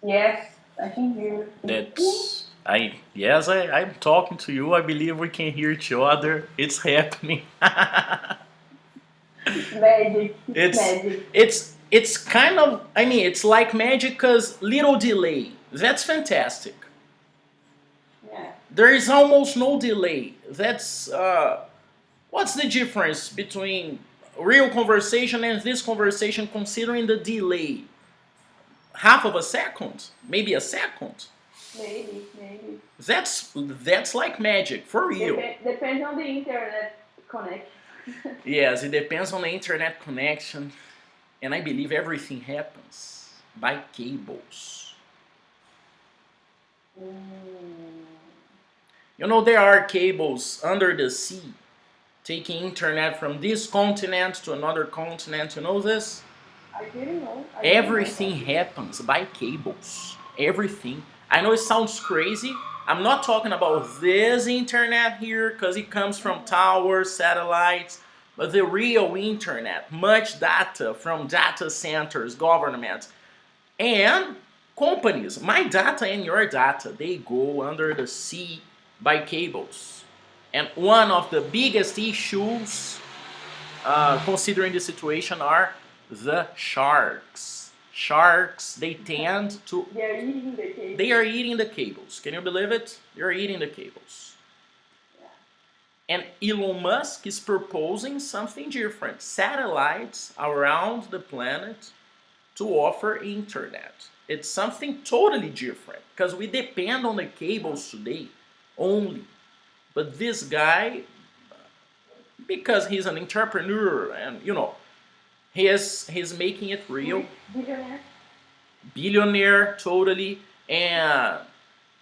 Yes, I can hear you. I'm talking to you. I believe we can hear each other. It's happening. It's magic. It's it's magic. it's kind of, I mean, it's like magic cuz little delay. That's fantastic. Yeah. There is almost no delay. That's what's the difference between real conversation and this conversation considering the delay? Half of a second, maybe a second. Maybe. That's like magic for real. Depends on the internet connection. Yes, it depends on the internet connection, and I believe everything happens by cables. Mm, You know, there are cables under the sea taking internet from this continent to another continent. You know this? I didn't know. I didn't know Everything about this. happens by cables. Everything. I know it sounds crazy. I'm not talking about this internet here because it comes from towers, satellites, but the real internet, much data from data centers, governments, and companies. My data and your data, they go under the sea by cables. And one of the biggest issues, considering the situation, are the sharks. Sharks, they tend to. They're eating the cake. They are eating the cables. Can you believe it? They're eating the cables. Yeah. And Elon Musk is proposing something different, satellites around the planet to offer internet. It's something totally different because we depend on the cables today only. But this guy, because he's an entrepreneur and he's making it real, Billionaire. billionaire totally, and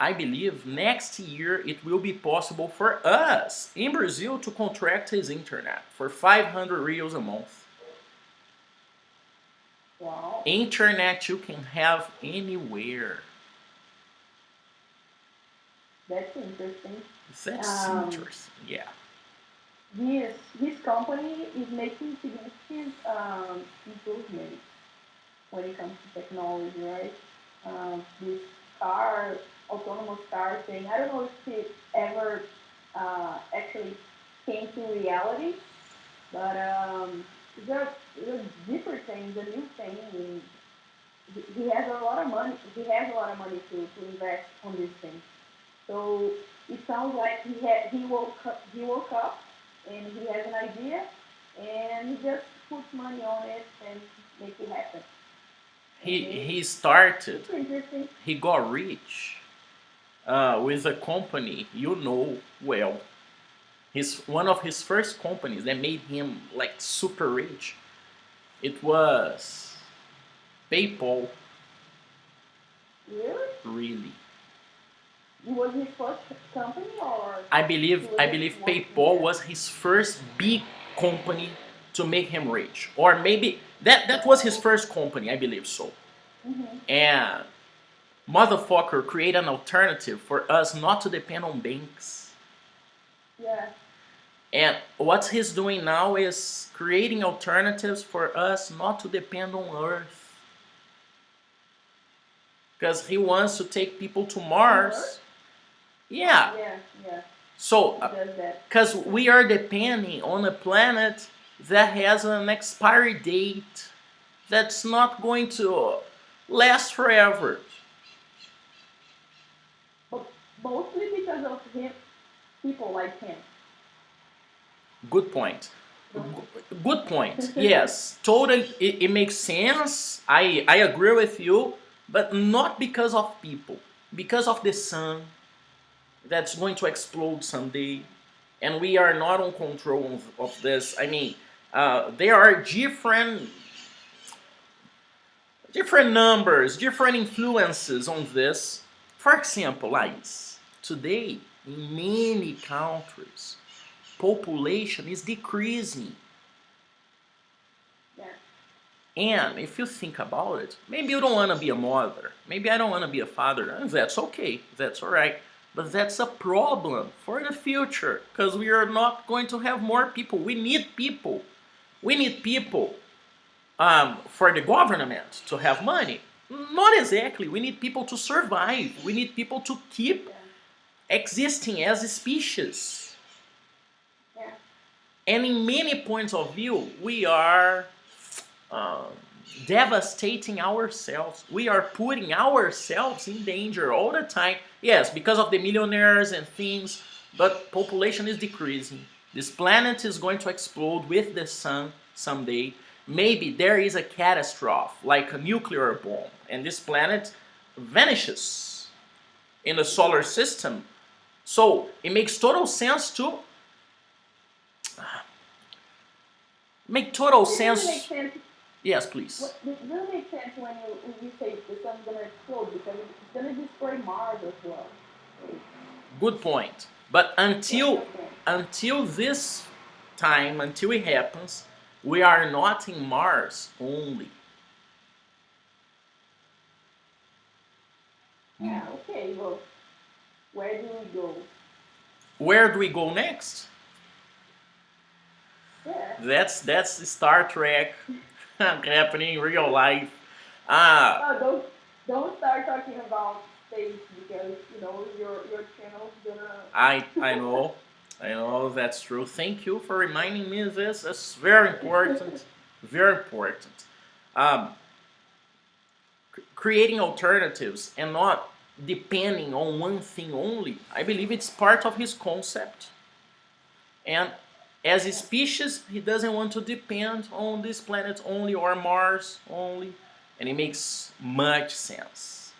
I believe next year it will be possible for us in Brazil to contract his internet for 500 reals a month. Wow. Internet you can have anywhere. That's interesting. That's Um, interesting. Yeah. his company is making significant improvements when it comes to technology, right? This car, autonomous car thing. I don't know if it ever actually came to reality, but it's a deeper thing, it's a new thing. And he has a lot of money. He has a lot of money to invest on this thing. So it sounds like he woke up and he has an idea and he just puts money on it and make it happen. And He started. it's interesting. He got rich with a company well. His one of his first companies that made him like super rich. It was PayPal. Really? Really, It was his first company or he I was just believe working PayPal there? was his first big company to make him rich, or maybe that was his first company. I believe so. Mm-hmm. And motherfucker create an alternative for us not to depend on banks. Yeah. And what he's doing now is creating alternatives for us not to depend on Earth. Because he wants to take people to On Earth? Mars. Yeah. Yeah. So, He does that. because we are depending on a planet that has an expiry date that's not going to last forever. But mostly because of him, people like him. Good point. Don't Good point. you? Yes, totally. It makes sense. I agree with you, but not because of people. Because of the sun that's going to explode someday, and we are not on control of this. I mean, there are different numbers, different influences on this. For example, Lais, today in many countries, population is decreasing. Yeah. And if you think about it, maybe you don't want to be a mother. Maybe I don't want to be a father. And that's okay. That's all right. But that's a problem for the future because we are not going to have more people. We need people. We need people for the government to have money. Not exactly. We need people to survive. We need people to keep Yeah. existing as a species. Yeah. And in many points of view, we are um, devastating ourselves. We are putting ourselves in danger all the time. Yes, because of the millionaires and things, but population is decreasing. This planet is going to explode with the sun someday. Maybe there is a catastrophe, like a nuclear bomb, and this planet vanishes in the solar system. So it makes total sense to make total This really makes sense. sense. Yes, please. This really makes sense when you say the sun's gonna explode because it's gonna destroy Mars as well. So Good point. But plenty until of sense. until this time, until it happens, we are not in Mars only. Yeah. Okay. Well, where do we go? Where do we go next? Yeah. That's Star Trek happening in real life. Ah, Oh, don't start talking about space because your channel's I gonna. know, I know that's true. Thank you for reminding me of this. That's very important, very important. Um, Creating alternatives and not depending on one thing only. I believe it's part of his concept. And as a Yeah. species, he doesn't want to depend on this planet only or Mars only. And it makes much sense.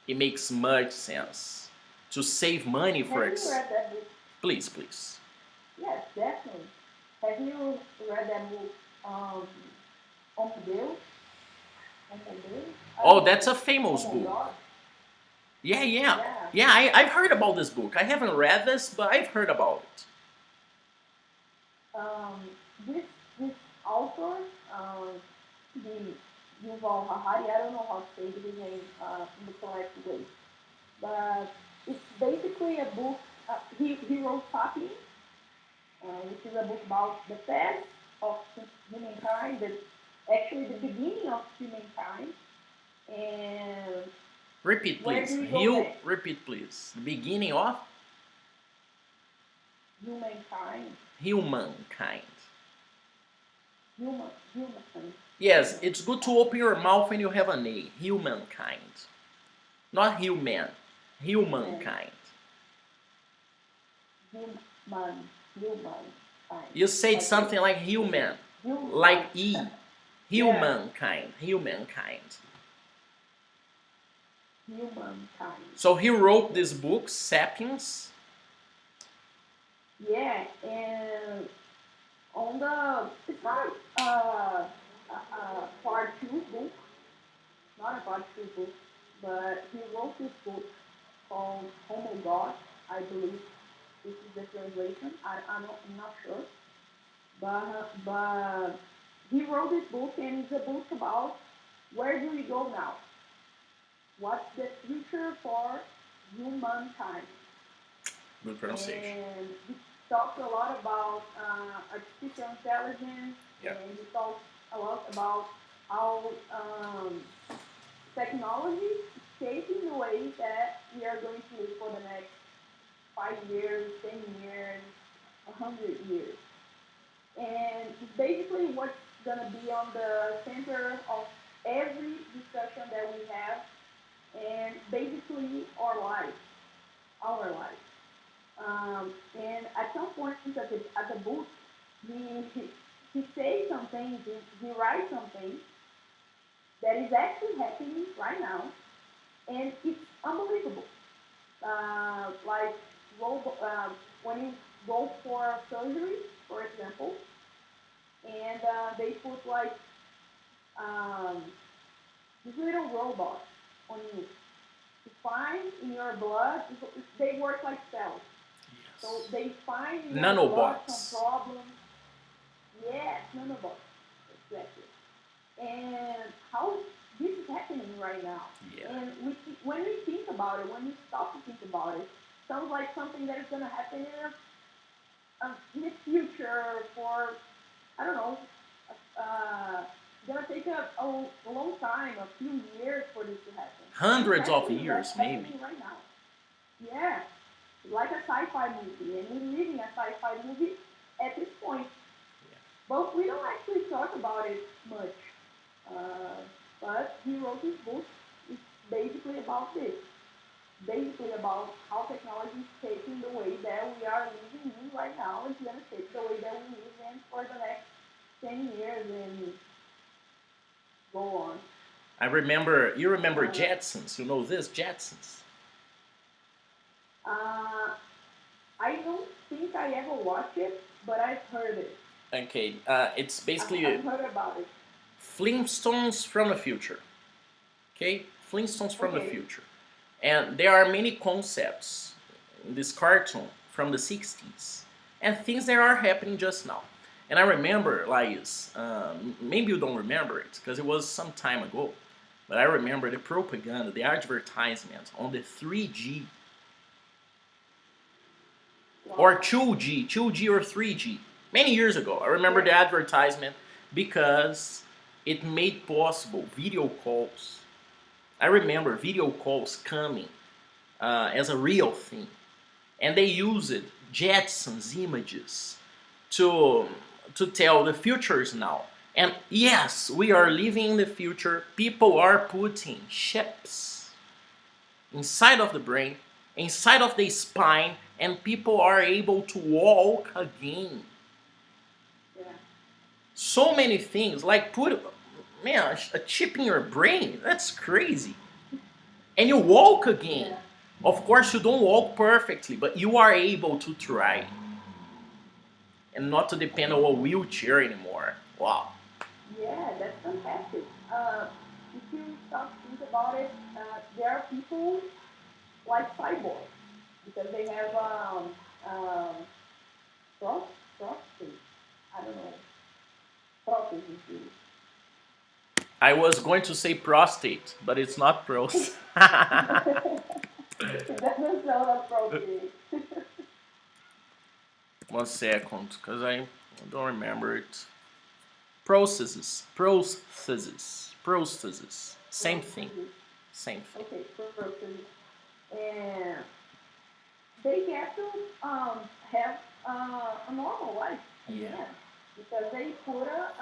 It makes much sense to save money for Have you it. read that book? Please, please. Yes, definitely. Have you read that book? Um, Homo Deus? Homo Deus? I don't Oh, know. that's a famous Homo book. God? Yeah, yeah. Yeah. Yeah, I've heard about this book. I haven't read this, but I've heard about it. Um, this this author, the Yuval Harari, I don't know how to say his name in the correct way, but it's basically a book. He wrote Sapiens, which is a book about the past of humankind, actually the beginning of humankind, and Repeat, where please. do we go You next? repeat, please. The beginning of Humankind, humankind. humankind, Yes, it's good to humankind, open your mouth when you have a name. Humankind. Not human. and Humankind. human, humankind, You said like something like human. Like human, E. yeah, Humankind. Humankind. humankind. So he wrote this book, Sapiens. Yeah, and on the it's not a part two book, not a part two book, but he wrote this book called Homo God. I believe this is the translation. I'm not sure, but he wrote this book, and it's a book about where do we go now? What's the future for humankind? Good pronunciation. And he talks a lot about artificial intelligence, Yeah. and he talks a lot about how technology is shaping the way that we are going to live for the next 5 years, 10 years, 100 years. And it's basically what's going to be on the center of every discussion that we have, and basically our life. And at some point at the book, he says something, he writes something that is actually happening right now, and it's unbelievable. Like when you go for surgery, for example, and they put like um, this little robot on you to find in your blood. They work like cells, so Yes. they find in your blood some Nanobots. problems. Yes, nanobots, exactly. And how this is happening right now. Yeah. And when we think about it, when we stop to think about it, sounds like something that is going to happen in the future for, I don't know, gonna take a long time, a few years for this to happen. And it's Hundreds of actually years, maybe. happening right now. Yeah, like a sci-fi movie, and we're living a sci-fi movie at this point. But we don't actually talk about it much. Uh, but he wrote this book. It's basically about this. Basically about how technology is taking the way that we are living in right now. It's going to take the way that we live in for the next 10 years and go on. You remember Uh, Jetsons? You know this, Jetsons? uh, I don't think I ever watched it, but I've heard it. Okay, it's I've basically heard about it. Flintstones from the future. Okay, Flintstones from the Okay. future. And there are many concepts in this cartoon from the 60s and things that are happening just now. And I remember, Lais, maybe you don't remember it because it was some time ago, but I remember the propaganda, the advertisement on the 3G or Wow. 2G or 3G, many years ago. I remember Yeah. the advertisement because it made possible video calls. I remember video calls coming as a real thing, and they used Jetsons images to to tell the future is now. And yes, we are living in the future. People are putting chips inside of the brain, inside of the spine, and people are able to walk again. Yeah. So many things, like put man a chip in your brain. That's crazy. And you walk again. Yeah. Of course, you don't walk perfectly, but you are able to try and not to depend on a wheelchair anymore. Wow. Yeah, that's fantastic. If you stop to think about it, there are people like cyborgs because they have um, pros- prostate. I don't know, prostheses. I was going to say prostate, but it's not prostate. It doesn't sound appropriate. One second, because I don't remember it. Prosthesis. Same thing. Prostheses. Same thing. Okay, prostheses. And they get to have a normal life Yeah. again because they put a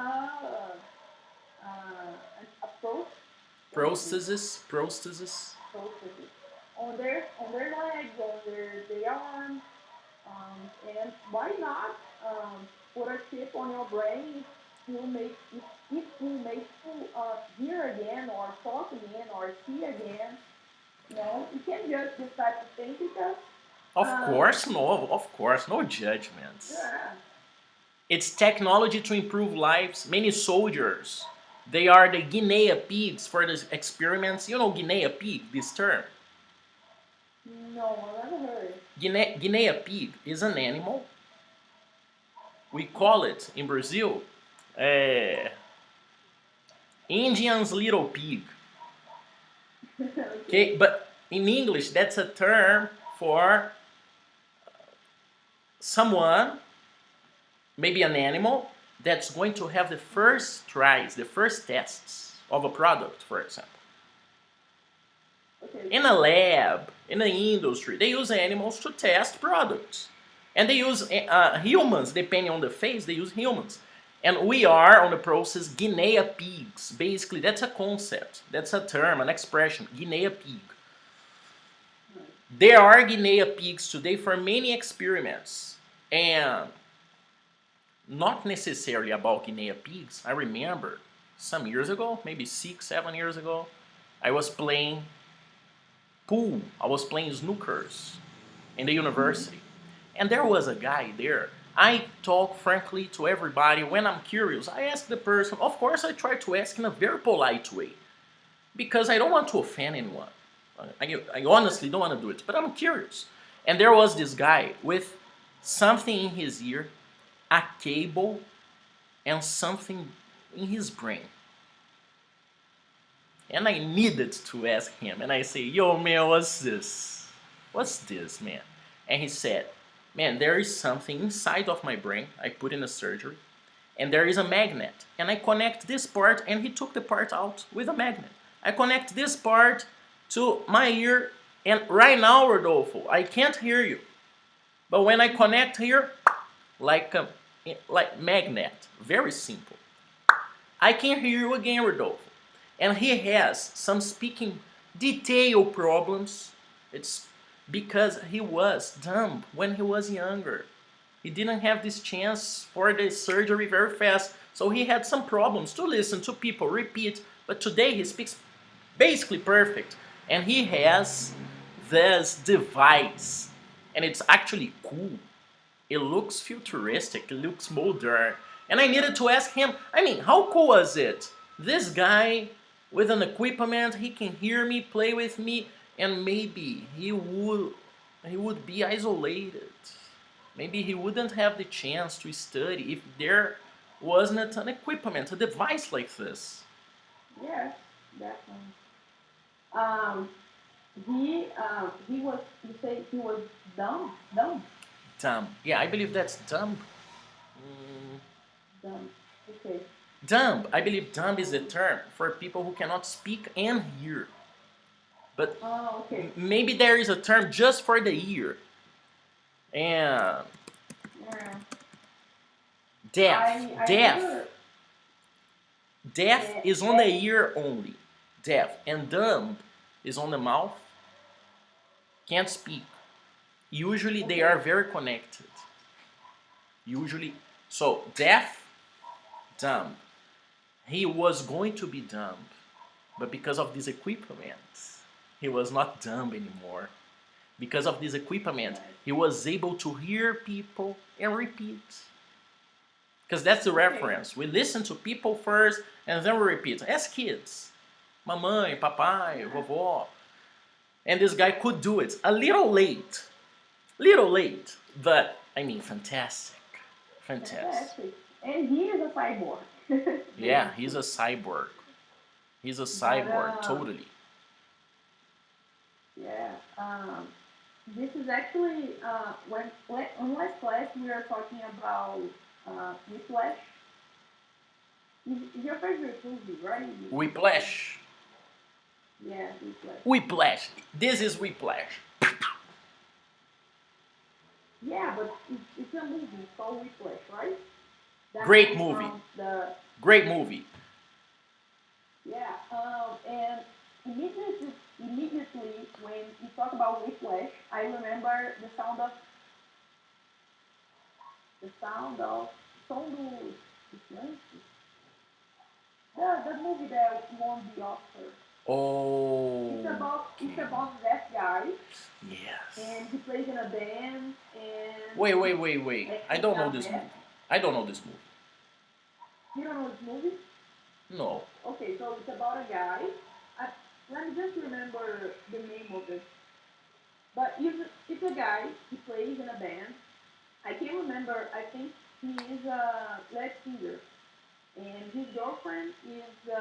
what is it? Prosthesis. Prosthesis on their legs, on their arms, and why not put a chip on your brain? It will make you hear again or talk again or see again. You know, you can't judge this type of thing because Of um, course, no. Of course, no judgments. yeah, It's technology to improve lives. Many soldiers, they are the guinea pigs for the experiments. You know guinea pig, this term. no, I never heard it. Guinea pig is an animal. We call it in Brazil uh, Indian's little pig. Okay, Okay. but in English, that's a term for someone, maybe an animal, that's going to have the first tries, the first tests of a product, for example. Okay. In a lab, in the industry, they use animals to test products. And they use humans, depending on the phase, they use humans. And we are on the process guinea pigs. Basically, that's a concept, that's a term, an expression, guinea pig. There are guinea pigs today for many experiments. And not necessarily about guinea pigs. I remember some years ago, maybe 6, 7 years ago, I was playing pool. I was playing snookers in the Mm-hmm. university. And there was a guy there. I talk frankly to everybody when I'm curious. I ask the person, of course, I try to ask in a very polite way because I don't want to offend anyone. I honestly don't want to do it, but I'm curious. And there was this guy with something in his ear, a cable, and something in his brain. And I needed to ask him. And I say, yo, man, what's this? What's this, man? And he said, man, there is something inside of my brain. I put in a surgery. and there is a magnet, and I connect this part, and he took the part out with a magnet. I connect this part to my ear, and right now, Rodolfo, I can't hear you. But when I connect here, like a like magnet, very simple, I can hear you again, Rodolfo. And he has some speaking detail problems. It's because he was dumb when he was younger. He didn't have this chance for the surgery very fast, so he had some problems to listen to people repeat. But today he speaks basically perfect, and he has this device, and it's actually cool. It looks futuristic, it looks modern. And I needed to ask him, I mean, how cool was it? This guy with an equipment, he can hear me, play with me, and maybe he would be isolated. Maybe he wouldn't have the chance to study if there wasn't an equipment, a device like this. Yes, definitely. Um, he was. You say he was dumb, dumb, Dumb. Yeah, I believe that's dumb. Mm, dumb. Okay. dumb. I believe dumb is the term for people who cannot speak and hear. But Oh, okay. maybe there is a term just for the ear. And Yeah. deaf. I Deaf. never. Deaf Yeah, is on the that, ear only. Deaf. And dumb is on the mouth. Can't speak. Usually they okay. are very connected. Usually. So deaf, dumb. He was going to be dumb, but because of this equipment, he was not dumb anymore. Because of this equipment, Right. he was able to hear people and repeat. Because that's the Okay. reference. We listen to people first and then we repeat. As kids, mamãe, papai, Yeah. vovó. And this guy could do it. A little late, but I mean, fantastic. Fantastic. Fantastic. And he is a cyborg. Yeah, he's a cyborg. He's a But cyborg, totally. yeah, this is actually when on last class we are talking about Whiplash. Is your favorite movie, right? Whiplash. Yeah, Whiplash. Whiplash. This is Whiplash. Yeah, but it's a movie. It's called Whiplash, right? That Great comes movie. from the Great movie. yeah. And immediately when you talk about Whiplash, I remember the sound of som do the movie that won the Oscar. Oh. It's about that guy, Yes. and he plays in a band, and Wait. like I he's don't know not this movie. dead. I don't know this movie. You don't know this movie? No. Okay, so it's about a guy. I, let me just remember the name of it. But it's a guy. He plays in a band. I can't remember. I think he is a lead singer, and his girlfriend is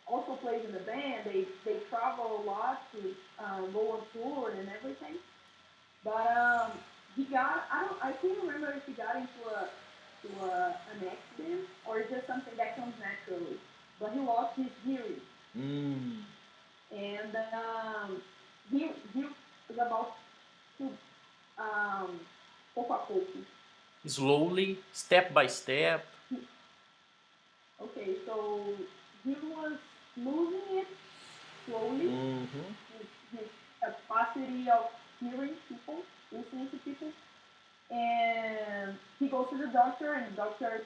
also plays in the band. They travel a lot to go on tour and everything. But he got I can't remember if he got into an accident or it's just something that comes naturally. But he lost his hearing, Mm. and he was about to um, pouco a pouco. Slowly, step by step. He, okay, so he was losing it slowly. Mm-hmm. His capacity of hearing people, listening to people, and he goes to the doctor, and the doctor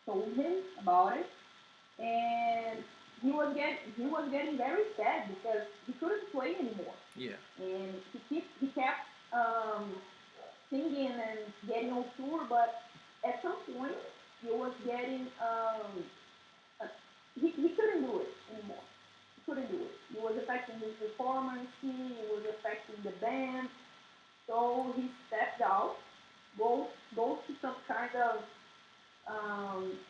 told him about it, and he was getting very sad because he couldn't play anymore, Yeah. and he kept singing and getting on tour, but at some point he was getting uh, he couldn't do it anymore. He couldn't do it. It was affecting his performance. It was affecting the band. So he stepped out, goes to some kind of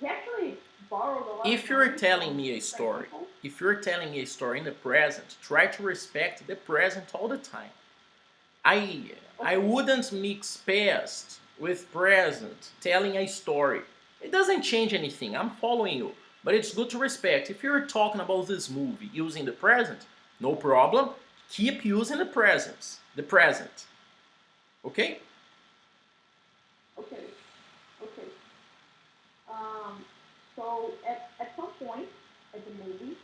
he actually borrowed a lot of If you're money telling from me a different story, people. if you're telling me a story in the present, try to respect the present all the time. I Okay. wouldn't mix past with present, telling a story. It doesn't change anything. I'm following you. But it's good to respect. If you're talking about this movie using the present, no problem. Keep using the present. The present. Okay? Okay, okay. Um, so at some point at the movie,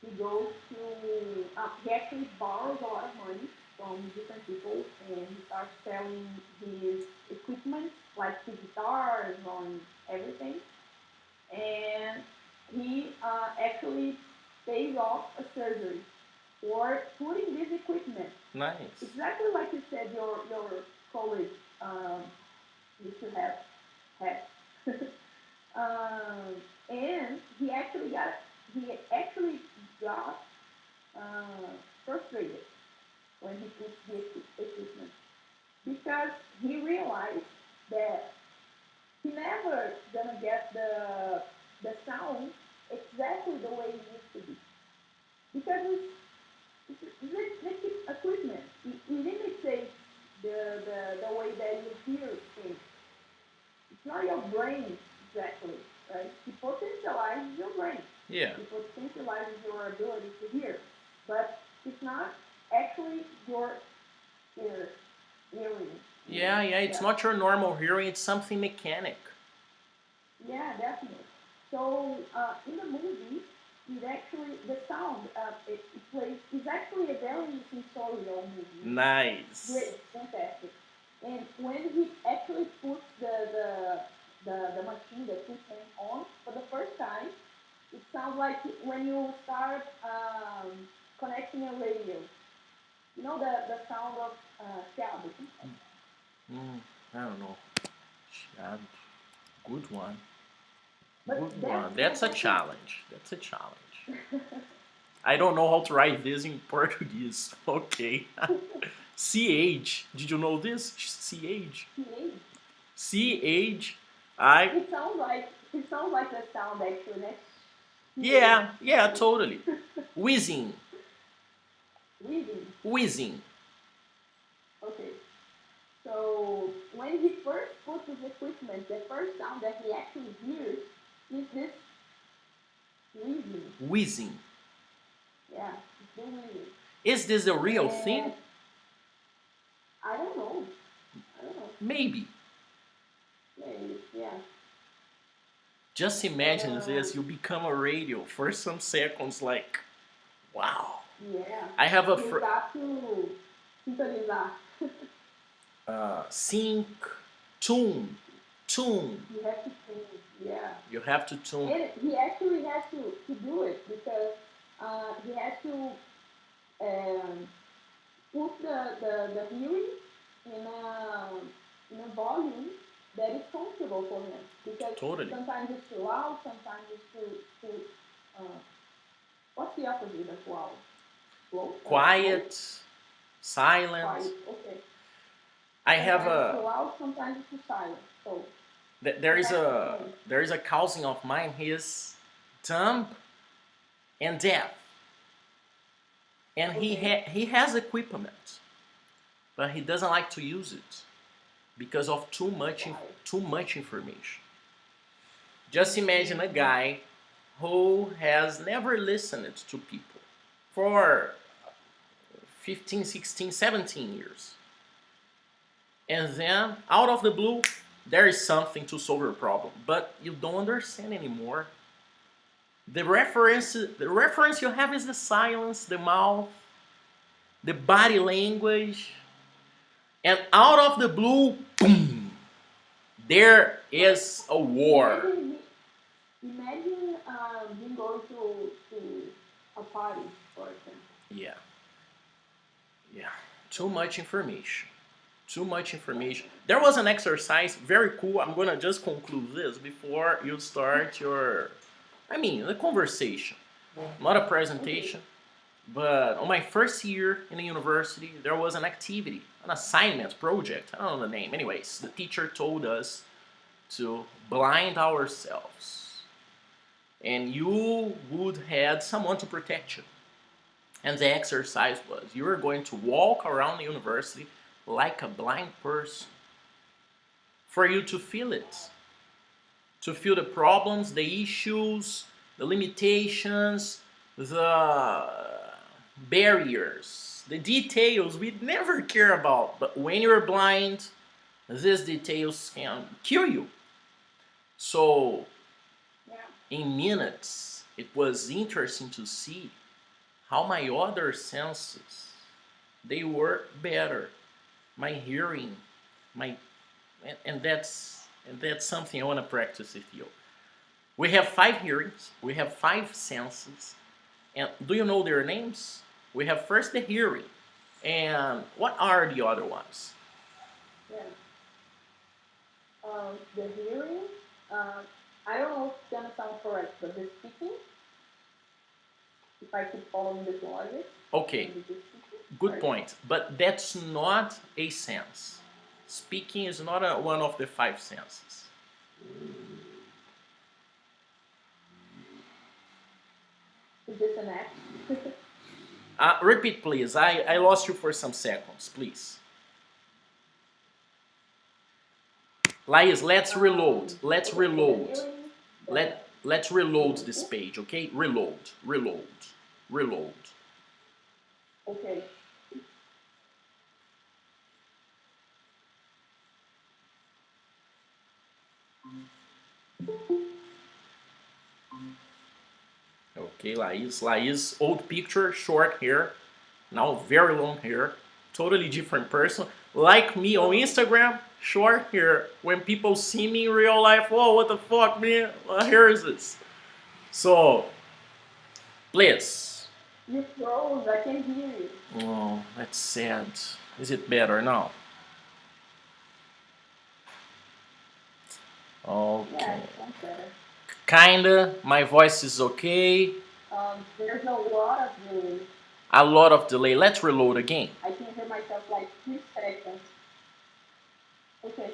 he goes to, he actually borrows a lot of money from different people and he starts selling his equipment, like his guitars and everything. And he actually pays off a surgery for putting this equipment, Nice. exactly like you said, your college um, used to have. And he actually got uh, frustrated when he puts the equipment because he realized that he never gonna get the sound exactly the way it used to be because it's equipment. It imitates the way that you hear things. It's not your brain exactly, right? It potentializes your brain. Yeah. It potentializes your ability to hear, but it's not actually your ear, hearing. Yeah, yeah, it's Yeah, not your normal hearing, it's something mechanic. yeah, definitely. So in the movie, it actually the sound it plays is actually a very sensorial movie. It's great, Nice. it's fantastic. And when he actually puts the machine, the equipment on for the first time, it sounds like when you start connecting a radio. You know the sound of cabo. Mm, I don't know. Yeah, good one. But Good one. that's That's a actually challenge. That's a challenge. I don't know how to write this in Portuguese. Okay. CH. Did you know this? CH. CH. CH. I. It sounds like the sound actually next CH. Yeah, yeah, totally. Whizzing. Reading. Whizzing. Okay. So when he first puts his equipment, the first sound that he actually hears is this reading. Whizzing. Yeah, it's the reading. Is this a real thing? And I don't know. I don't know. Maybe. Maybe. Yeah. Just imagine Um, this. You become a radio for some seconds, like, wow. yeah. I have a You got to sintonizar. sync, tune, tune. You have to change. Yeah. You have to tune. And he actually has to do it because he has to um, put the hearing in a volume that is comfortable for him because Totally. sometimes it's too loud, sometimes it's too uh, what's the opposite of loud? Slow? Slow? Quiet, silent. Quiet. Okay. I have Sometimes it's too a loud, sometimes it's too silent. So there he is has to a change. there is a cousin of mine. He is dumb and deaf, and Okay. he has equipment, but he doesn't like to use it because of Why? too much information. Just imagine a Mm-hmm. guy who has never listened to people for 15, 16, 17 years. And then, out of the blue, there is something to solve your problem, but you don't understand anymore. The reference you have is the silence, the mouth, the body language, and out of the blue, boom, there Like is a war. imagine imagine him going to a party, for example. Yeah, yeah. Too much information. Too much information. There was an exercise, very cool. I'm gonna just conclude this before you start the conversation. Not a Okay. presentation, but on my first year in the university, there was an activity, an assignment, project. I don't know the name. Anyways, the teacher told us to blind ourselves, and you would have someone to protect you. And the exercise was you were going to walk around the university like a blind person for you to feel it, to feel the problems, the issues, the limitations, the barriers, the details we never care about. But when you're blind, these details can kill you. So, Yeah. in minutes, it was interesting to see how my other senses they work better. My hearing, my and that's something I want to practice with you. We have 5 hearings, we have 5 senses, and do you know their names? We have first the hearing, and what are the other ones? Yeah. The hearing, I don't know if it's gonna sound correct, but the speaking, if I keep following this logic, Okay, maybe the speaking. good Right. point. But that's not a sense. Speaking is not one of the 5 senses. Is this an act? Repeat, please. I lost you for some seconds, please. Lais, let's reload. Let's Okay, so the reload. hearing, the Let's reload this speaking. page, okay? Reload, reload, reload. Okay. Okay, Lais, old picture, short hair, now very long hair, totally different person. Like me on Instagram, short hair. When people see me in real life, whoa, what the fuck, man? What hair is this? So, please. You froze. I can hear you. Oh, that's sad. Is it better now? Yeah, Okay. it sounds better. Kinda. My voice is okay. There's a lot of delay. A lot of delay. Let's reload again. I can hear myself like 3 seconds. Okay.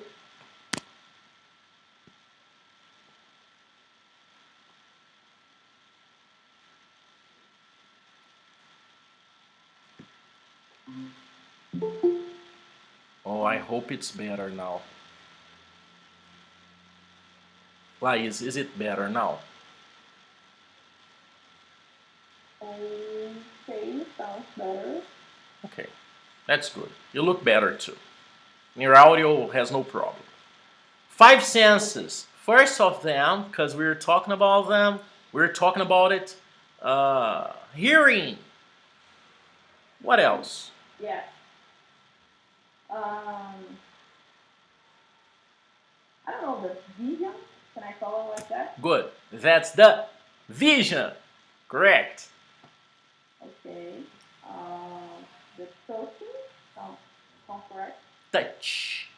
Oh, I hope it's better now. Lais, is it better now? Okay, sounds better. Okay, that's good. You look better too. Your audio has no problem. 5 senses. First of them, because we were talking about them, we were talking about it. Hearing. What else? Yeah. Um, I don't know, the vision. Can I call it like that? Good. That's the vision. Correct. Okay. The touching. Sound correct? Touch.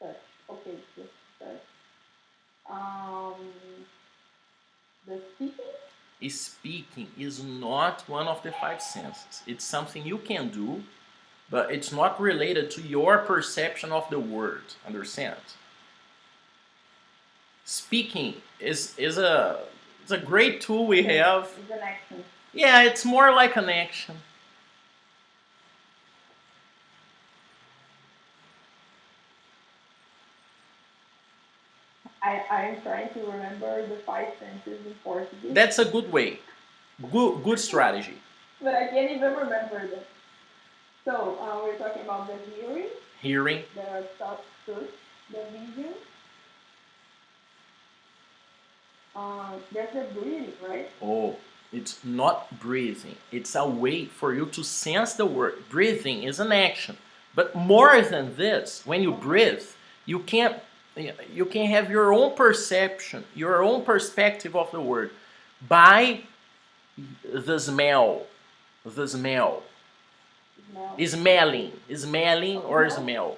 Touch. Okay, just touch. Um, the speaking. Speaking is not one of the 5 senses. It's something you can do, but it's not related to your perception of the word. Understand? Speaking is a great tool we have. Is an action. Yeah, it's more like an action. I'm trying to remember the 5 senses in Portuguese, That's a good way. Good strategy. but I can't even remember them. So we're talking about the hearing, Hearing, the touch, the vision. There's the breathing, right? oh, it's not breathing. It's a way for you to sense the word. Breathing is an action. But more than this, when you breathe, you can you can have your own perception, your own perspective of the word by the smell. The smell. Smell. Smelling or smell.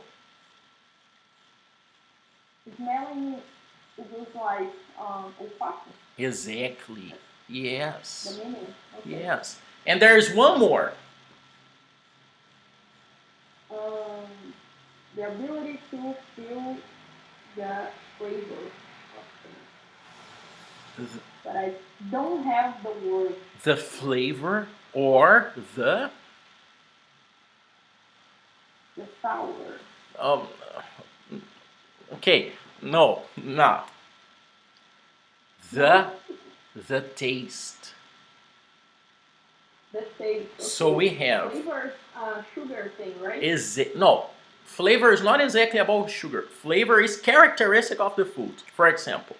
Smelling is just like olfato. Exactly. The Yes. meaning. Okay. Yes. And there's one more. Um, the ability to feel the flavor of things. But I don't have the word. The flavor or The sour. um, Okay, no, not No, the the taste. the taste. So Okay, we have flavors, sugar thing, right? is it no flavor is not exactly about sugar. Flavor is characteristic of the food. For example,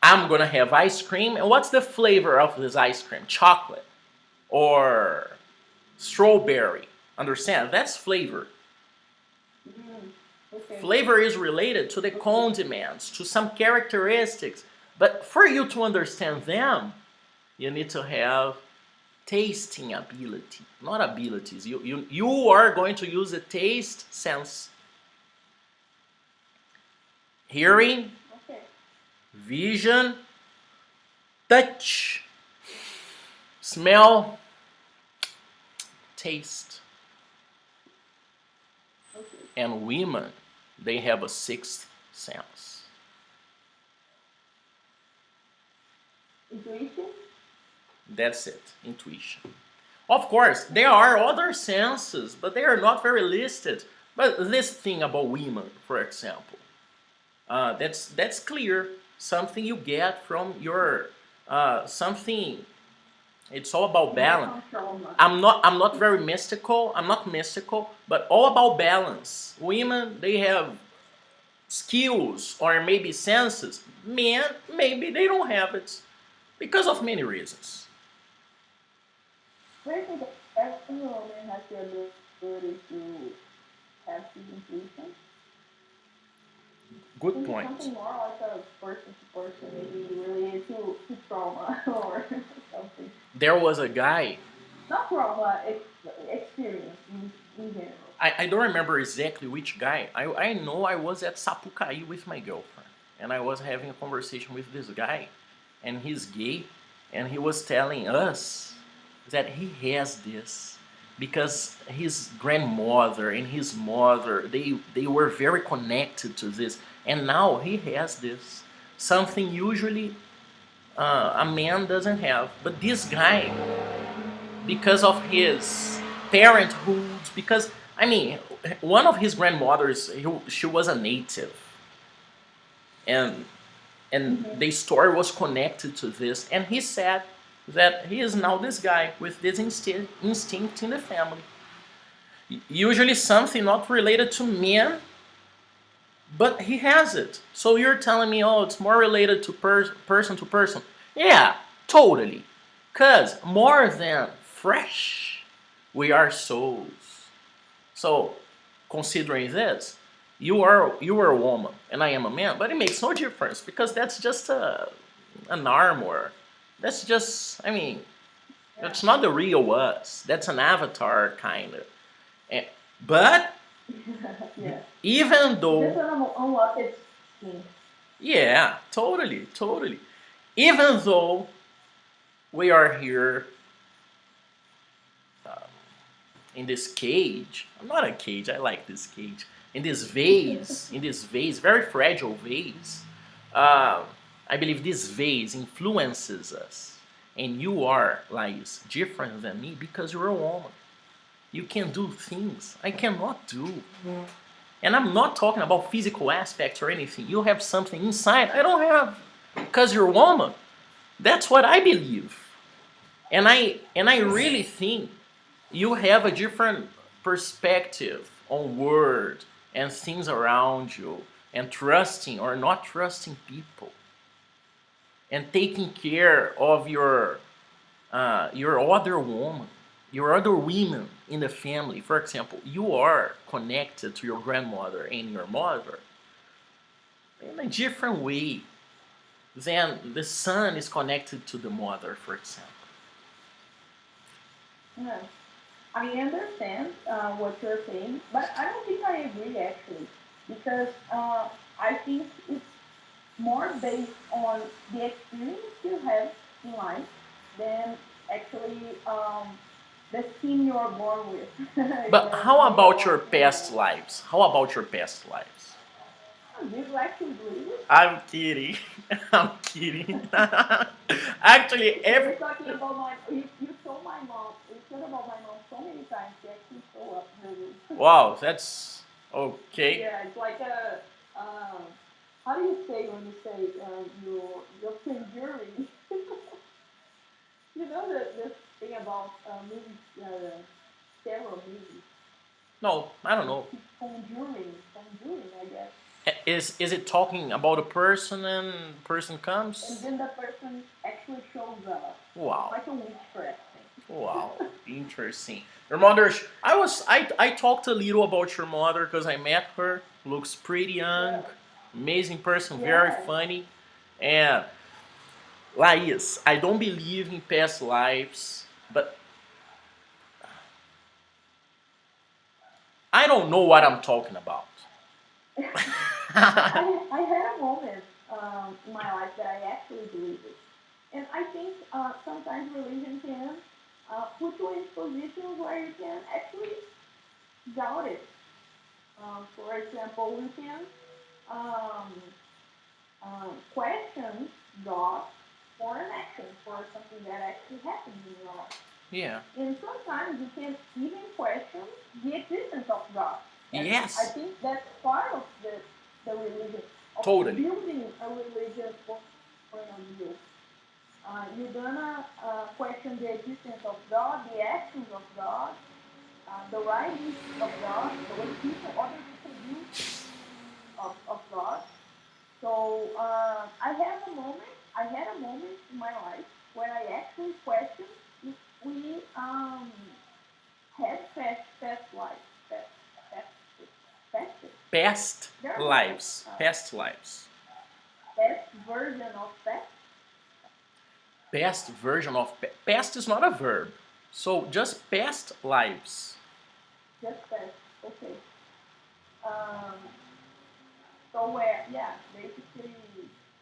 I'm gonna have ice cream, and what's the flavor of this ice cream? Chocolate or strawberry. Understand? That's flavor. Mm, okay, Flavor is related to the okay. condiments, to some characteristics. But for you to understand them, you need to have tasting ability, not abilities. You are going to use the taste sense. Mm, Hearing, okay, vision, touch, smell, taste. okay. And women, they have a sixth sense. Intuition? That's it, intuition. Of course, there are other senses, but they are not very listed. But this thing about women, for example, that's clear. Something you get from your something. It's all about You get balance. from trauma. I'm not very mystical. I'm not mystical, but all about balance. Women, they have skills or maybe senses. Men, maybe they don't have it because of many reasons. Do you think that every woman has the ability to have this intuition? I Good think it's point. something more like a person to person, maybe related to trauma or something. There was a guy. Not trauma, experience in general. I don't remember exactly which guy. I know I was at Sapucaí with my girlfriend, and I was having a conversation with this guy, and he's gay, and he was telling us that he has this because his grandmother and his mother they were very connected to this, and now he has this something usually a man doesn't have. But this guy, because of his parenthood, because I mean, one of his grandmothers, she was a native, and Mm-hmm. the story was connected to this, and he said that he is now this guy with this instinct in the family. Usually something not related to men, but he has it. So you're telling me, oh, it's more related to person to person. Yeah, totally. Because more than fresh, we are souls. So, considering this, you are a woman and I am a man, but it makes no difference because that's just an armor. That's just, I mean, Yeah. that's not the real us. That's an avatar kind of. And, but Yeah. even It's just though, an unlocked skin. yeah, totally, totally. Even though we are here in this cage. I'm not a cage. I like this cage. In this vase, very fragile vase. Um, I believe this vase influences us, and you are, Lais, different than me because you're a woman. You can do things I cannot do, and I'm not talking about physical aspects or anything. You have something inside I don't have because you're a woman. That's what I believe, and I really think you have a different perspective on world and things around you and trusting or not trusting people and taking care of your other woman, your other women in the family. For example, you are connected to your grandmother and your mother in a different way than the son is connected to the mother, for example. Yeah. I understand what you're saying, but I don't think I agree actually, because I think it's more based on the experience you have in life than actually the skin you're born with. You But know, how about your male, past female. lives? How about your past lives? Do you actually believe it? I'm kidding. I'm kidding. Actually, You're every talking about my. You told my mom. You told about my mom so many times. She actually show up in the room. wow, that's okay. Yeah, it's like a say when you say you're conjuring. You know the thing about movies, terror movies. No, I don't They know. keep conjuring, I guess. Is it talking about a person and person And comes? then the person actually shows up. It's Wow. like a witchcraft Wow, thing. interesting. Your mother, I talked a little about your mother because I met her. Looks pretty young, Yeah. amazing person, very Yes. funny. And Lais, I don't believe in past lives, but I don't know what I'm talking about. Well, I had a moment in my life that I actually believe it. And I think sometimes religion can put you in positions where you can actually doubt it. For example, we can um, question God for an action, for something that actually happens in your life. Yeah. And sometimes you can even question the existence of God. And I Yes. think that's part of the religion, of Totally. building a religious point of view. You're gonna question the existence of God, the actions of God, the writings of God, the way other people view of God. So I had a moment in my life where I actually questioned if we had past lives, past, past, Past there are no lives. Past lives. past version of past, Past version of past is not a verb. So just past lives. just past. Okay. Um, so where, yeah, basically,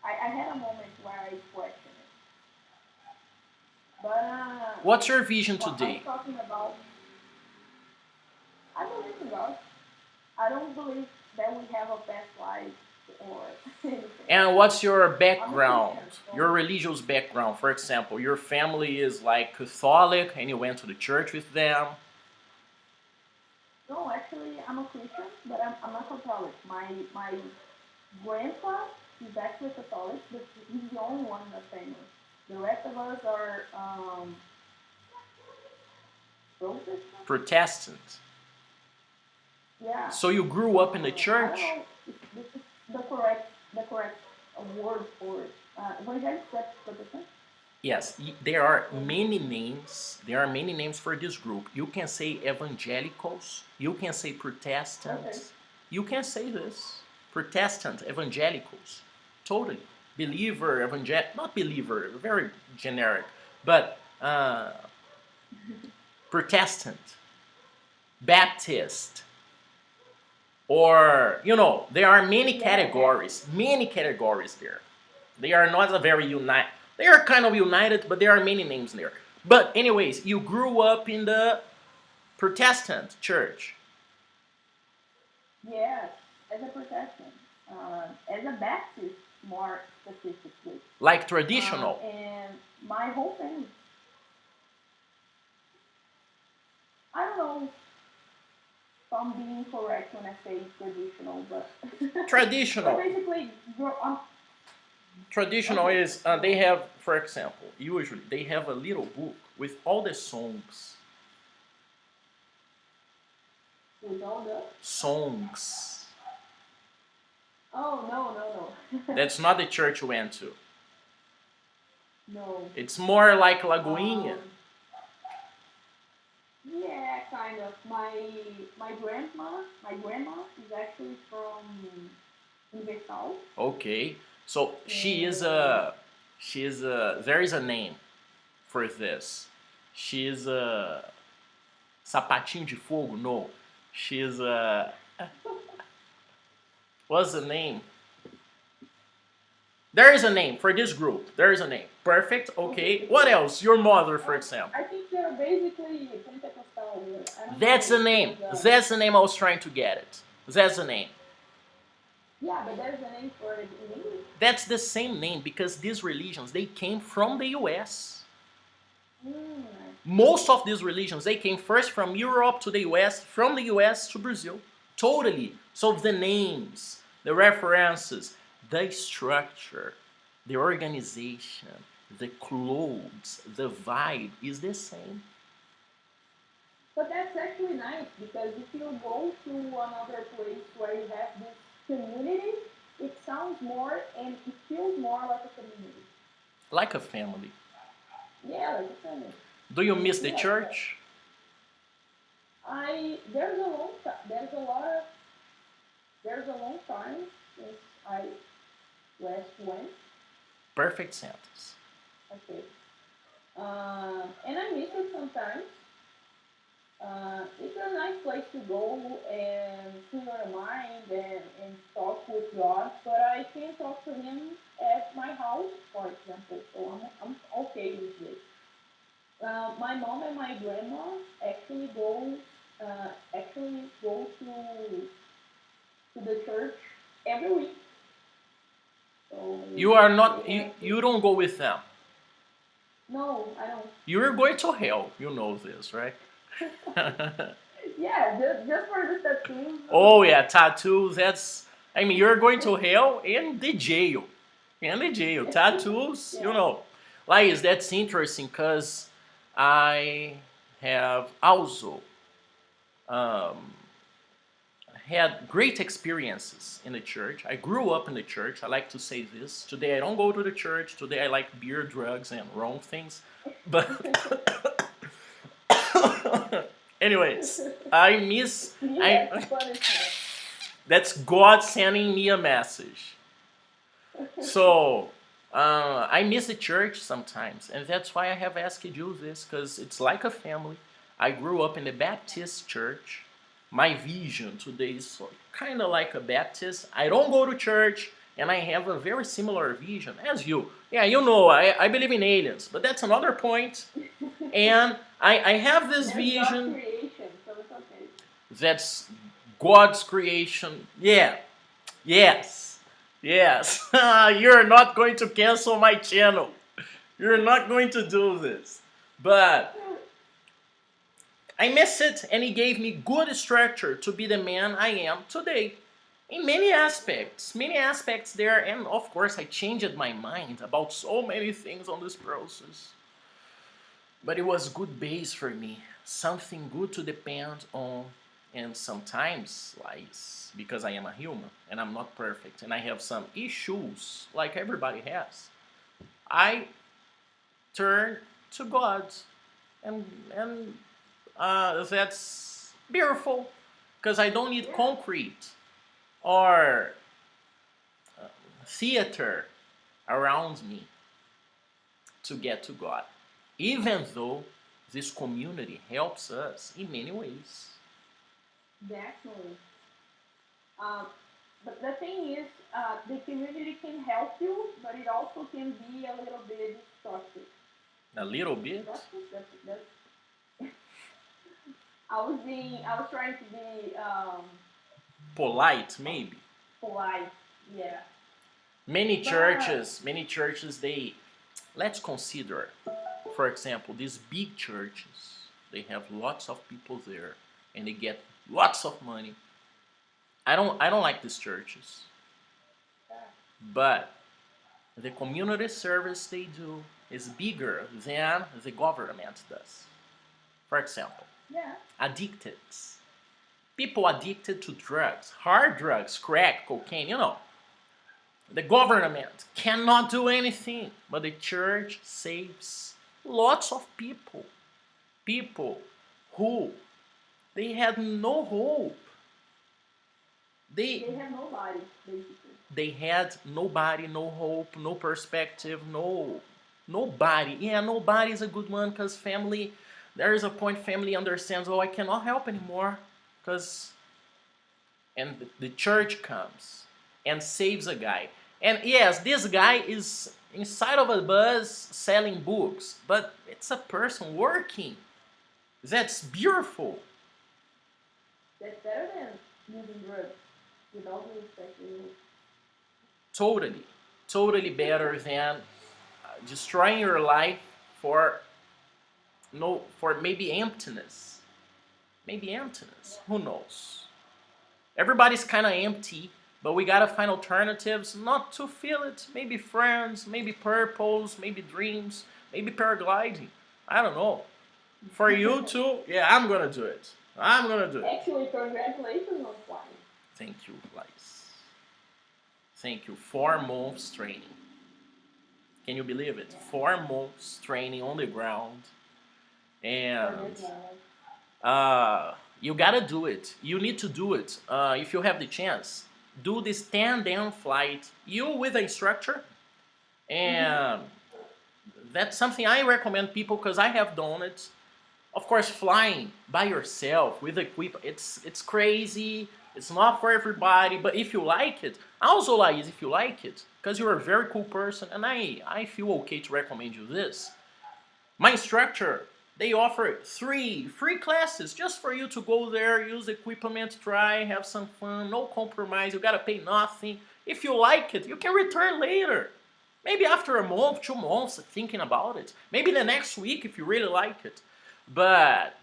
I had a moment where I questioned it, but What's your vision well, I was today? talking about I believe in God. I don't believe that we have a past life or anything. And what's your I'm a background? Christian, Your so religious background. For example, your family is like Catholic and you went to the church with them. no, actually, I'm a Christian, but I'm not Catholic. My grandpa is actually Catholic, but he's the only one in the family. The rest of us are Protestant. Protestant. Yeah. So you grew up in the I don't church? know if this is the correct word for it. Evangelical, that's Protestant. Yes, there are And many names. There are many names for this group. You can say evangelicals. You can say okay. Protestants. You can say this. Protestant, evangelicals. Totally. Believer, not believer, very generic. But Protestant, Baptist, or, there are Yeah, Baptist. many categories there. They are not a very united. They are kind of united, but there are many names there. But anyways, you grew up in the Protestant church, Yes, as a Protestant, as a Baptist, more specifically. like traditional. And my whole family, I don't know if I'm being correct when I say traditional, but but Traditional. basically, Traditional okay. is Go they on. have, for example, usually they have a little book with all the songs. With all the Songs. oh no That's not the church you went to. no. It's more like Lagoinha. Um, yeah, kind of. My grandma is actually from Universal, Okay, so and there is a name for this. She is a sapatinho de fogo. No, she is a what's the name? There is a name for this group. There is a name. Perfect. okay, Okay. What okay. else? Your mother, for example. I think they're basically Pentecostal. I don't That's know the if name. there's a That's the name I was trying to get it. That's the name. yeah, but there's a name for it in English. That's the same name because these religions they came from the US. I see. Most of these religions they came first from Europe to the US, from the US to Brazil. Totally. So the names, the references, The structure, the organization, the clothes, the vibe is the same. But that's actually nice because if you go to another place where you have this community, it sounds more and it feels more like a community. Like a family. Yeah, like a family. Do you miss the Yes, but church? there's a long time since I last went. Perfect sentence. Okay. And I miss it sometimes. It's a nice place to go and clear your mind and talk with God, but I can talk to Him at my house, for example. So I'm okay with this. My mom and my grandma actually go to the church every week. So You are we not, have this. you don't go with them. No, I don't. You're going to hell. You know this, right? Yeah, just for the tattoos. Oh yeah, tattoos. That's. I mean, you're going to hell and the jail. And the jail. Tattoos. You Yeah. know. Lais, that's interesting because I have also um, had great experiences in the church. I grew up in the church. I like to say this. Today I don't go to the church. Today I like beer, drugs, and wrong things. But anyways, I miss. Yes, I punishment. That's God sending me a message. So I miss the church sometimes, and that's why I have asked you this because it's like a family. I grew up in the Baptist church. My vision today is kind of like a Baptist. I don't go to church, and I have a very similar vision as you. Yeah, you know, I believe in aliens, but that's another point. And I have this That's God's vision creation, so it's okay. that's God's creation. Yeah, yes. Yes. You're not going to cancel my channel. You're not going to do this. But I miss it and he gave me good structure to be the man I am today. In many aspects there, and of course I changed my mind about so many things on this process. But it was good base for me, something good to depend on, and sometimes, like, because I am a human and I'm not perfect and I have some issues like everybody has, I turn to God, and that's beautiful because I don't need Yeah, concrete or theater around me to get to God, even though this community helps us in many ways. definitely. Um, but the thing is, the community can help you, but it also can be a little bit destructive. A little bit Destructive? That's I was trying to be polite, maybe. polite. Yeah, but Many churches, they, let's consider, for example, these big churches, they have lots of people there and they get lots of money. I don't like these churches, uh, but the community service they do is bigger than the government does. For example, yeah, addicted, people addicted to drugs, hard drugs, crack, cocaine, the government cannot do anything, but the church saves lots of people. People who they had no hope. They they have nobody basically. they had nobody, no hope, no perspective, nobody. Yeah, nobody is a good one because family. There is a point family understands. Oh, I cannot help anymore, because and the church comes and saves a guy. And yes, this guy is inside of a bus selling books, but it's a person working. That's beautiful. That's better than using drugs without the respect. Totally, totally better than destroying your life for no for maybe emptiness. Maybe emptiness. Who knows? Everybody's kind of empty But we gotta find alternatives not to feel it. Maybe friends, maybe purpose, maybe dreams, maybe paragliding. I don't know. For you too, yeah, I'm gonna do it. I'm gonna do it. Actually, congratulations on flying. Thank you, Lais. Thank you. 4 months training. Can you believe it? 4 months training on the ground. And you gotta do it. You need to do it if you have the chance. Do this tandem flight, you with a instructor, and that's something I recommend people because I have done it. Of course, flying by yourself with equipment, it's crazy. It's not for everybody, but if you like it, also like if you like it, because you're a very cool person, and I feel okay to recommend you this. My instructor, they offer 3 free classes just for you to go there, use equipment, try, have some fun, no compromise, you gotta pay nothing. If you like it, you can return later. Maybe after a month, 2 months thinking about it. Maybe the next week if you really like it. But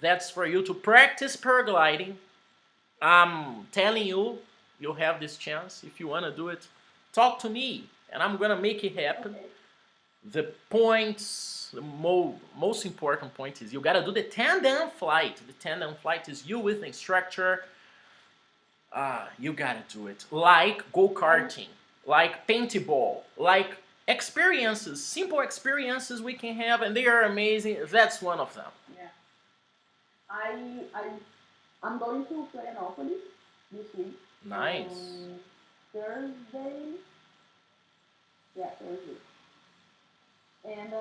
that's for you to practice paragliding. I'm telling you, you'll have this chance. If you want to do it, talk to me and I'm going to make it happen. Okay. The points, the most important point is you got to do the tandem flight. The tandem flight is you with the instructor. You got to do it. Like go-karting, like paintball, like experiences, simple experiences we can have, and they are amazing. That's one of them. Yeah. I'm going to Florianopolis this week. Nice. Thursday. Yeah, Thursday. And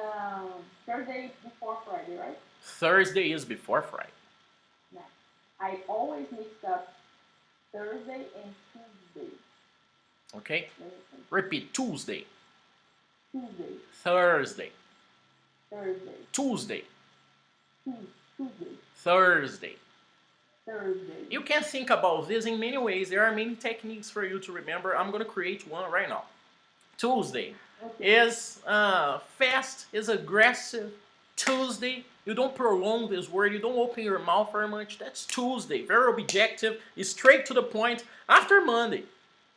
Thursday before Friday, right? Thursday is before Friday. Yeah. I always mix up Thursday and Tuesday. Okay? Repeat. Tuesday. Tuesday. Thursday. Thursday. Tuesday. Tuesday. Thursday. Thursday. You can think about this in many ways. There are many techniques for you to remember. I'm going to create one right now. Tuesday is fast, is aggressive. Tuesday, you don't prolong this word. You don't open your mouth very much. That's Tuesday. Very objective. It's straight to the point. After Monday,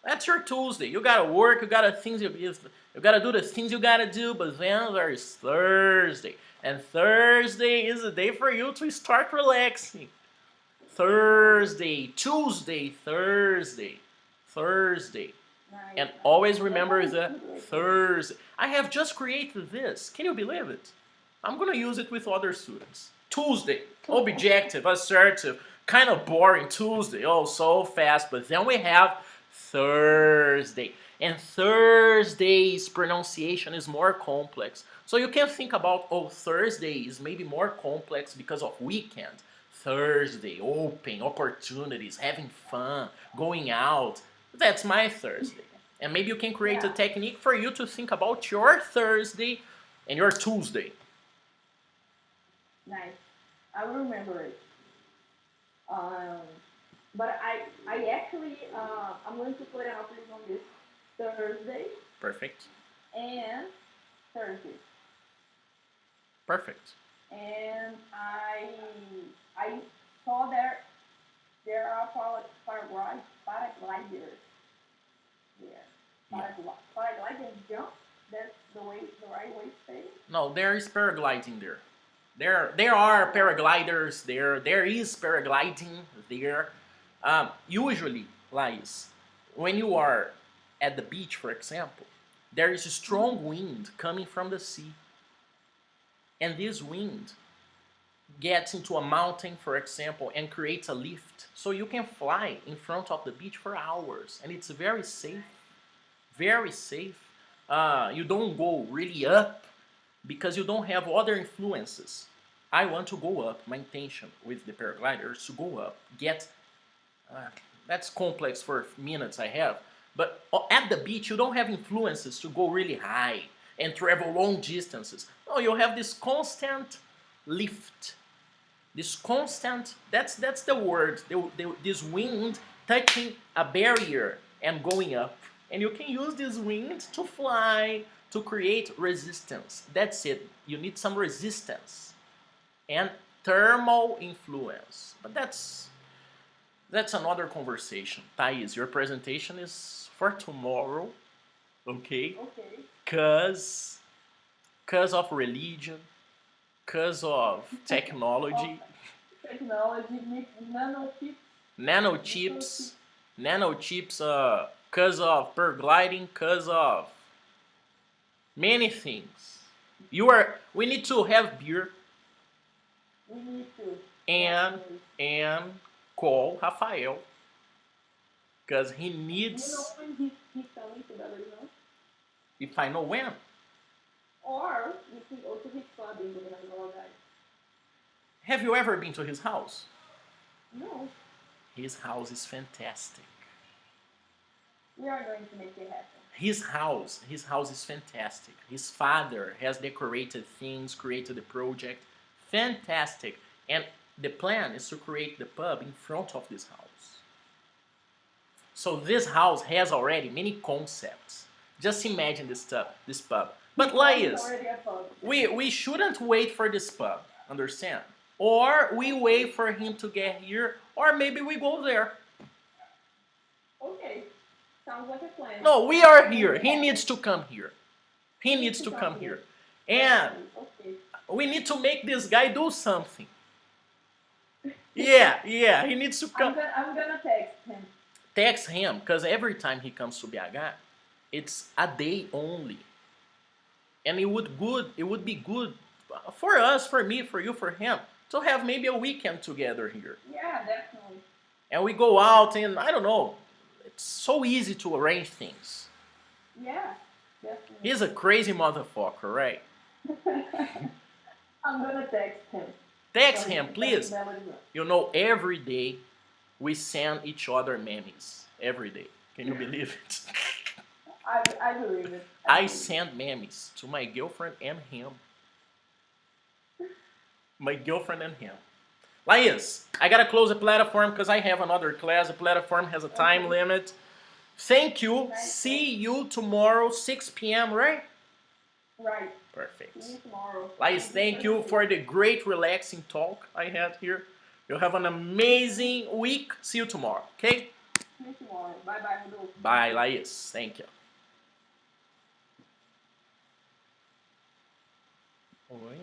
that's your Tuesday. You gotta work. You gotta things. You gotta do the things you gotta do. But then there is Thursday, and Thursday is a day for you to start relaxing. Thursday, Tuesday, Thursday, Thursday. And always remember the Thursday. I have just created this. Can you believe it? I'm going to use it with other students. Tuesday, objective, assertive, kind of boring Tuesday. Oh, so fast. But then we have Thursday. And Thursday's pronunciation is more complex. So you can think about, oh, Thursday is maybe more complex because of weekend. Thursday, open, opportunities, having fun, going out. That's my Thursday. And maybe you can create a technique for you to think about your Thursday and your Tuesday. Nice. I will remember it. But I actually, I'm going to put an update on this Thursday Perfect. and Thursday. Perfect. And I saw there are paragliders there. Paragliding jump. That's the right way to say it. No, there is paragliding there. There are paragliders there. There is paragliding there. Usually, Lais, when you are at the beach, for example, there is a strong wind coming from the sea. And this wind gets into a mountain, for example, and creates a lift. So you can fly in front of the beach for hours. And it's very safe. Very safe. You don't go really up because you don't have other influences. I want to go up. My intention with the paraglider is to go up. That's complex for minutes I have. But at the beach, you don't have influences to go really high and travel long distances. No, you have this constant lift. This constant, that's the word. This wind touching a barrier and going up. And you can use this wind to fly, to create resistance. That's it. You need some resistance and thermal influence. But That's another conversation. Thais, your presentation is for tomorrow, okay? Okay. Cause, cause of religion, cause of Of technology, technology, nanochips, nanochips, microchips. nanochips, cause of paragliding, cause of many things. We need to have beer We need to and definitely. and call Rafael because he Do you know needs. when he's coming to Belo? If I know when. Or we could also his club in Governador, guys. Have you ever been to his house? No, His house is fantastic. we are going to make it happen. His house is fantastic. His father has decorated things, created the project, fantastic. And the plan is to create the pub in front of this house. So this house has already many concepts. Just imagine this pub. His But club is Lais, already a pub. we shouldn't wait for this pub, understand? Or we wait for him to get here, or maybe we go there. Okay, sounds like a plan. No, we are Make here. it He happen. needs to come here. He He needs needs to to come come here. here. And Okay. we need to make this guy do something. Yeah, he needs to come. I'm gonna text him. Text him, because every time he comes to BH, it's a day only. And it would be good for us, for me, for you, for him, to have maybe a weekend together here. Yeah, definitely. And we go out and I don't know. It's so easy to arrange things. Yeah, definitely. He's a crazy motherfucker, right? I'm gonna text him. Text So him, he can please. come to Belo. You know, every day we send each other memes. Every day. Can you believe it? I believe it. I send memes to my girlfriend and him. My girlfriend and him. Lais, I gotta close the platform because I have another class. The platform has a time Okay. limit. Thank you. Nice. See you tomorrow, 6 p.m., right? Right. Perfect. See you tomorrow. Lais, thank you for the great relaxing talk I had here. You have an amazing week. See you tomorrow, okay? See you tomorrow. Bye bye, Rodolfo. Bye, Lais. Thank you. Oi.